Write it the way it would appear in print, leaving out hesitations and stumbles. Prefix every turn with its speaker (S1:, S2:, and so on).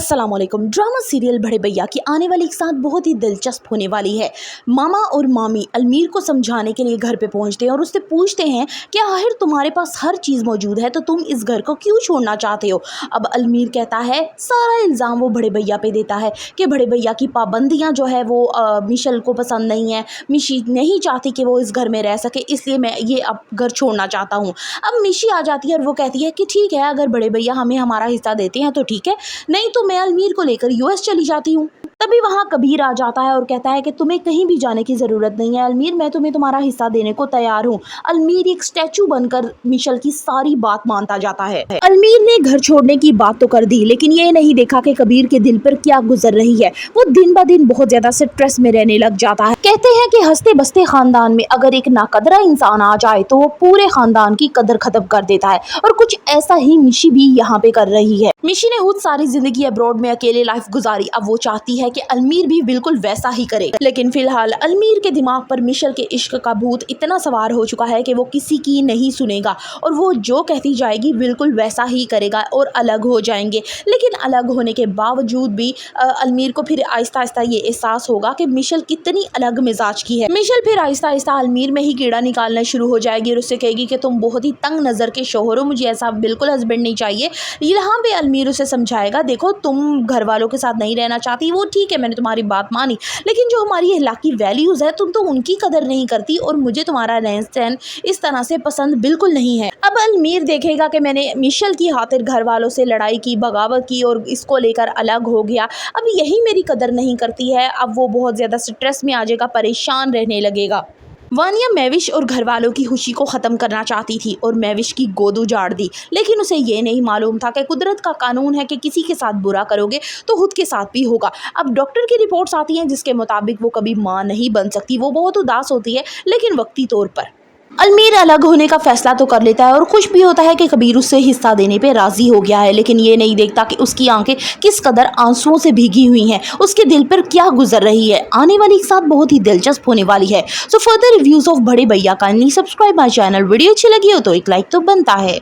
S1: अस्सलाम वालेकुम। Drama serial बड़े भैया की आने वाली एक साथ बहुत ही दिलचस्प होने वाली है। मामा और मामी अलमीर को समझाने के लिए घर पे पहुंचते हैं और उससे पूछते हैं कि आखिर तुम्हारे पास हर चीज़ मौजूद है तो तुम इस घर को क्यों छोड़ना चाहते हो। अब अलमीर कहता है, सारा इल्ज़ाम वो बड़े भैया पे देता है कि बड़े भैया की पाबंदियाँ जो है वो मिशेल को पसंद नहीं है। मिशी नहीं चाहती कि वो इस घर में रह सके, इसलिए मैं ये अब घर छोड़ना चाहता हूँ। अब मिशी आ जाती है और वो कहती है कि ठीक है, अगर बड़े भैया हमें हमारा हिस्सा देते हैं तो ठीक है, नहीं तो मैं अलमीर को लेकर यूएस चली जाती हूँ। तभी वहाँ कबीर आ जाता है और कहता है कि तुम्हें कहीं भी जाने की ज़रूरत नहीं है अलमीर, मैं तुम्हें तुम्हारा हिस्सा देने को तैयार हूँ। अलमीर एक स्टैचू बनकर मिशेल की सारी बात मानता जाता है। अलमीर ने घर छोड़ने की बात तो कर दी, लेकिन ये नहीं देखा कि कबीर के दिल पर क्या गुजर रही है। वो दिन ब दिन बहुत ज्यादा स्ट्रेस में रहने लग जाता है। कहते हैं कि हंसते बसते खानदान में अगर एक नाकदरा इंसान आ जाए तो वो पूरे खानदान की कदर खत्म कर देता है, और कुछ ऐसा ही मिशी भी यहाँ पे कर रही है। मिशी ने खुद सारी जिंदगी अब्रॉड में अकेले लाइफ गुजारी, अब वो चाहती है कि अलमीर भी बिल्कुल वैसा ही करे। लेकिन फिलहाल अलमीर के दिमाग पर मिशेल के इश्क का भूत इतना सवार हो चुका है कि वो किसी की नहीं सुनेगा और वो जो कहती जाएगी बिल्कुल वैसा ही करेगा और अलग हो जाएंगे। लेकिन अलग होने के बावजूद भी अलमीर को फिर आहिस्ता आहिस्ता ये एहसास होगा कि मिशेल कितनी अलग मिजाज की है। मिशेल फिर आहिस्ता आहिस्ता अलमीर में ही कीड़ा निकालना शुरू हो जाएगी और उससे कहेगी कि तुम बहुत ही तंग नज़र के शोहर हो, मुझे ऐसा बिल्कुल हस्बैंड नहीं चाहिए। यहाँ पे अलमीर उसे समझाएगा, देखो तुम घर वालों के साथ नहीं रहना चाहती, वो ठीक है, मैंने तुम्हारी बात मानी, लेकिन जो हमारी इलाकी वैल्यूज़ है तुम तो उनकी कदर नहीं करती और मुझे तुम्हारा रहन सहन इस तरह से पसंद बिल्कुल नहीं है। अब अलमीर देखेगा कि मैंने मिशेल की खातिर घर वालों से लड़ाई की, बगावत की और इसको लेकर अलग हो गया, अब यही मेरी कदर नहीं करती है। अब वो बहुत ज़्यादा स्ट्रेस में आ जाएगा, परेशान रहने लगेगा। वानिया मैविश और घर वालों की खुशी को ख़त्म करना चाहती थी और मैविश की गोद उजाड़ दी, लेकिन उसे ये नहीं मालूम था कि कुदरत का कानून है कि किसी के साथ बुरा करोगे तो खुद के साथ भी होगा। अब डॉक्टर की रिपोर्ट्स आती हैं जिसके मुताबिक वो कभी माँ नहीं बन सकती। वो बहुत उदास होती है, लेकिन वक्ती तौर पर। अलमीर अलग होने का फैसला तो कर लेता है और खुश भी होता है कि कबीर उससे हिस्सा देने पे राजी हो गया है, लेकिन ये नहीं देखता कि उसकी आंखें किस कदर आंसुओं से भीगी हुई हैं, उसके दिल पर क्या गुजर रही है। आने वाली एक साथ बहुत ही दिलचस्प होने वाली है। सो फर्दर रिव्यूज ऑफ बड़े भैया kindly subscribe my channel. Video अच्छी लगी हो तो एक लाइक तो बनता है।